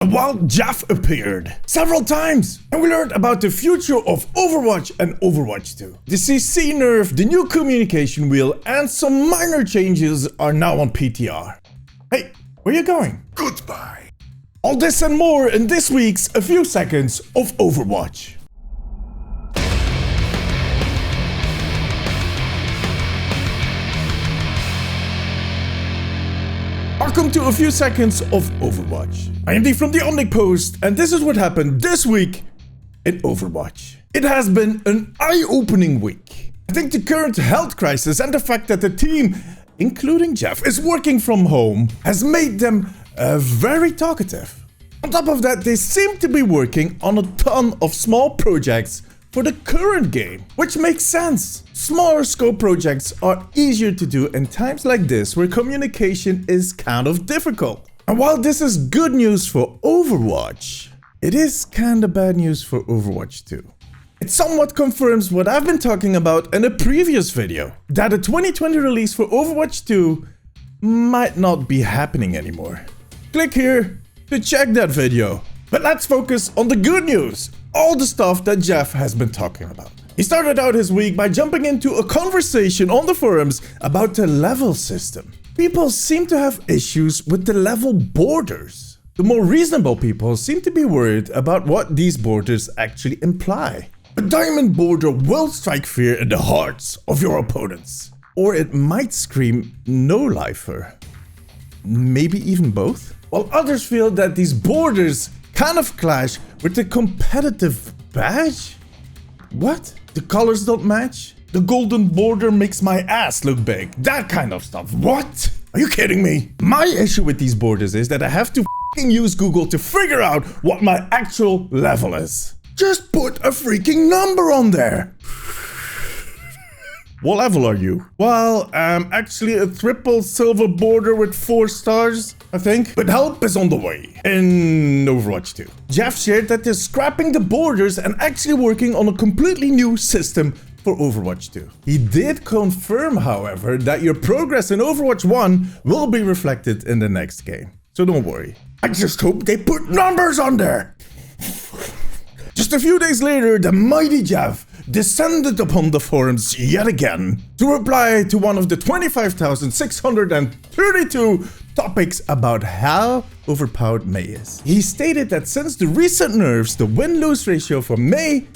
A wild Jeff appeared several times, and we learned about the future of Overwatch and Overwatch 2. The CC nerf, the new communication wheel, and some minor changes are now on PTR. Hey, where you going? Goodbye. All this and more in this week's A Few Seconds of Overwatch. Welcome to A Few Seconds of Overwatch. I am D from the Omnic Post, and this is what happened this week in Overwatch. It has been an eye-opening week. I think the current health crisis and the fact that the team, including Jeff, is working from home has made them very talkative. On top of that, they seem to be working on a ton of small projects for the current game, which makes sense. Smaller scope projects are easier to do in times like this where communication is kind of difficult. And while this is good news for Overwatch, it is kind of bad news for Overwatch 2. It somewhat confirms what I've been talking about in a previous video, that a 2020 release for Overwatch 2 might not be happening anymore. Click here to check that video. But let's focus on the good news. All the stuff that Jeff has been talking about. He started out his week by jumping into a conversation on the forums about the level system. People seem to have issues with the level borders. The more reasonable people seem to be worried about what these borders actually imply. A diamond border will strike fear in the hearts of your opponents. Or it might scream no-lifer. Maybe even both? While others feel that these borders kind of clash with the competitive badge? What? The colors don't match? The golden border makes my ass look big. That kind of stuff. What? Are you kidding me? My issue with these borders is that I have to use Google to figure out what my actual level is. Just put a freaking number on there. What level are you? Well, actually a triple silver border with 4 stars, I think. But help is on the way in Overwatch 2. Jeff shared that they're scrapping the borders and actually working on a completely new system for Overwatch 2. He did confirm, however, that your progress in Overwatch 1 will be reflected in the next game. So don't worry. I just hope they put numbers on there. Just a few days later, the mighty Jeff descended upon the forums yet again to reply to one of the 25,632 topics about how overpowered Mei is. He stated that since the recent nerfs, the win-lose ratio for Mei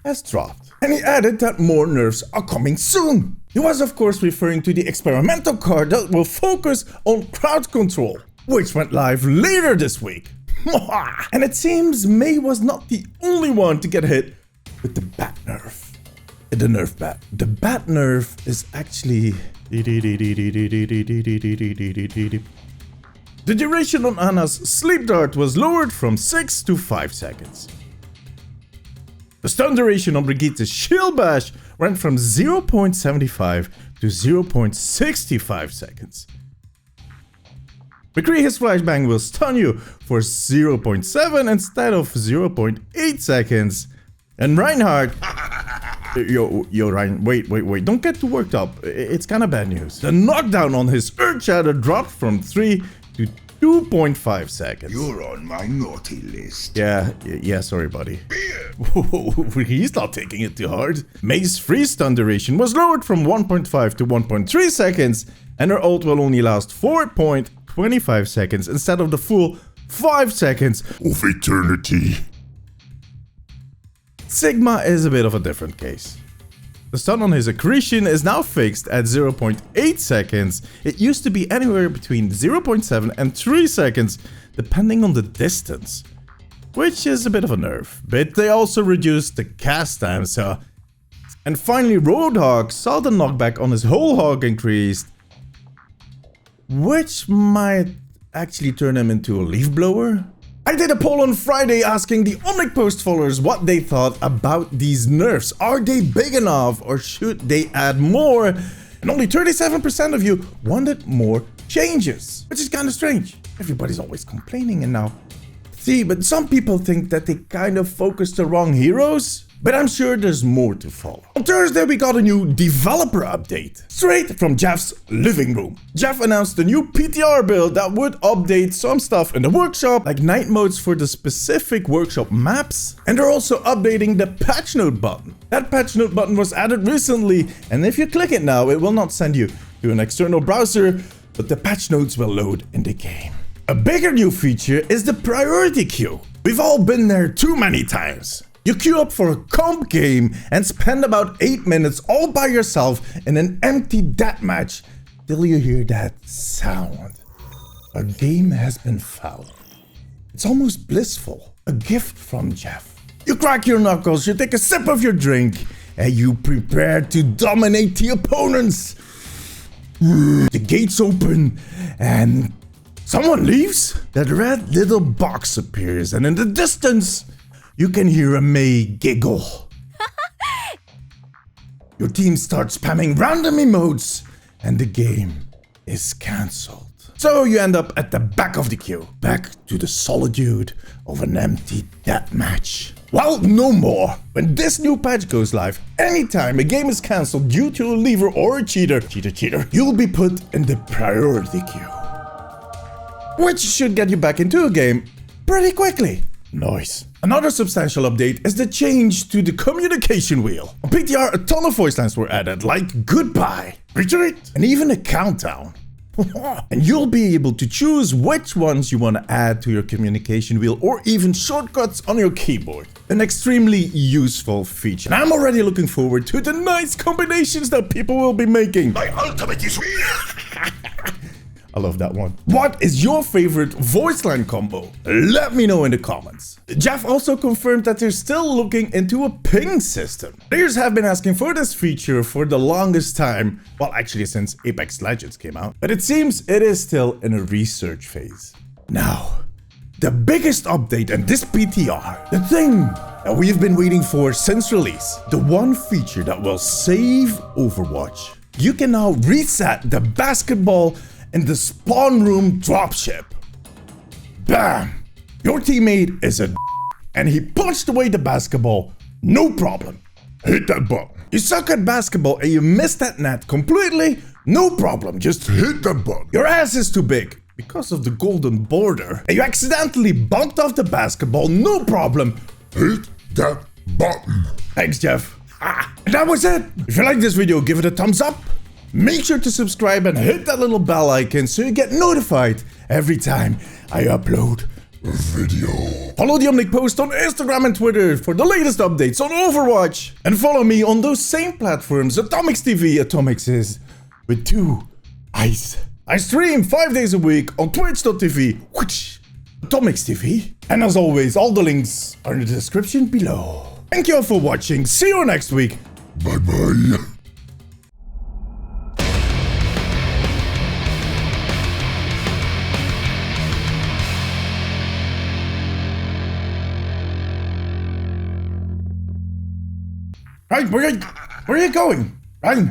has dropped. And he added that more nerfs are coming soon. He was of course referring to the experimental card that will focus on crowd control, which went live later this week. And it seems Mei was not the only one to get hit with the bat nerf. The nerf bat. The bat nerf is actually... The duration on Ana's sleep dart was lowered from 6 to 5 seconds. The stun duration on Brigitte's shield bash went from 0.75 to 0.65 seconds. McCree, his flashbang will stun you for 0.7 instead of 0.8 seconds. And Reinhardt... Yo, Ryan, wait, don't get too worked up. It's kinda bad news. The knockdown on his Earth Shatter dropped from 3 to 2.5 seconds. You're on my naughty list. Yeah, sorry, buddy. He's not taking it too hard. Mei's freeze stun duration was lowered from 1.5 to 1.3 seconds, and her ult will only last 4.25 seconds instead of the full 5 seconds of eternity. Sigma is a bit of a different case. The stun on his accretion is now fixed at 0.8 seconds. It used to be anywhere between 0.7 and 3 seconds, depending on the distance, which is a bit of a nerf. But they also reduced the cast time, so... And finally, Roadhog saw the knockback on his whole hog increased, which might actually turn him into a leaf blower. I did a poll on Friday asking the Omnic Post followers what they thought about these nerfs. Are they big enough or should they add more? And only 37% of you wanted more changes, which is kind of strange. Everybody's always complaining and now... See, but some people think that they kind of focused the wrong heroes. But I'm sure there's more to follow. On Thursday, we got a new developer update, straight from Jeff's living room. Jeff announced a new PTR build that would update some stuff in the workshop, like night modes for the specific workshop maps. And they're also updating the patch note button. That patch note button was added recently, and if you click it now, it will not send you to an external browser, but the patch notes will load in the game. A bigger new feature is the priority queue. We've all been there too many times. You queue up for a comp game and spend about 8 minutes all by yourself in an empty deathmatch till you hear that sound. A game has been found. It's almost blissful. A gift from Jeff. You crack your knuckles, you take a sip of your drink, and you prepare to dominate the opponents. The gates open and someone leaves. That red little box appears, and in the distance, you can hear a May giggle. Your team starts spamming random emotes, and the game is cancelled. So you end up at the back of the queue, back to the solitude of an empty deathmatch. Well, no more. When this new patch goes live, anytime a game is cancelled due to a leaver or a cheater, you'll be put in the priority queue, which should get you back into a game pretty quickly. Nice. Another substantial update is the change to the communication wheel. On PTR, a ton of voice lines were added, like goodbye, retreat, and even a countdown. And you'll be able to choose which ones you want to add to your communication wheel, or even shortcuts on your keyboard. An extremely useful feature. And I'm already looking forward to the nice combinations that people will be making. My ultimate is I love that one. What is your favorite voice line combo? Let me know in the comments. Jeff also confirmed that they're still looking into a ping system. Players have been asking for this feature for the longest time. Well, actually since Apex Legends came out. But it seems it is still in a research phase. Now, the biggest update in this PTR. The thing that we've been waiting for since release. The one feature that will save Overwatch. You can now reset the basketball in the spawn room dropship. Bam! Your teammate is a and he punched away the basketball, no problem. Hit that button. You suck at basketball and you miss that net completely, no problem, just hit that button. Your ass is too big because of the golden border and you accidentally bumped off the basketball, no problem. hit that button. Thanks, Jeff. And that was it. If you like this video, give it a thumbs up. Make sure to subscribe and hit that little bell icon so you get notified every time I upload A video. Follow the Omnic post on Instagram and Twitter for the latest updates on Overwatch. And follow me on those same platforms, ATOMIIXTV, ATOMIIX is with 2 I's. I stream 5 days a week on twitch.tv, ATOMIIXTV. And as always, all the links are in the description below. Thank you all for watching. See you next week. Bye bye. Ryan, where are you going? Ryan,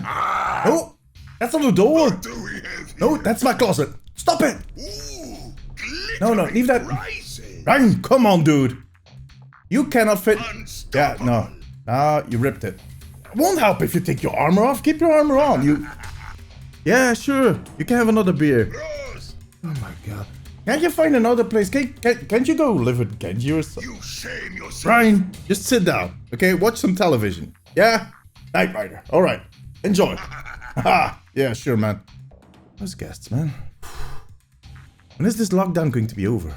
no, that's not the door. What do we have here? No, that's my closet. Stop it. Ooh, No, leave that. prices. Ryan, come on, dude. You cannot fit. Yeah, Unstoppable. no. No, you ripped it. It won't help if you take your armor off. Keep your armor on. Yeah, sure. You can have another beer. Gross. Oh my god. Can't you find another place? Can't you go live with Genji or something? You shame yourself. Ryan, just sit down. Okay, watch some television. Yeah? Knight Rider. Alright. Enjoy. Haha. Yeah, sure, man. Those guests, man. When is this lockdown going to be over?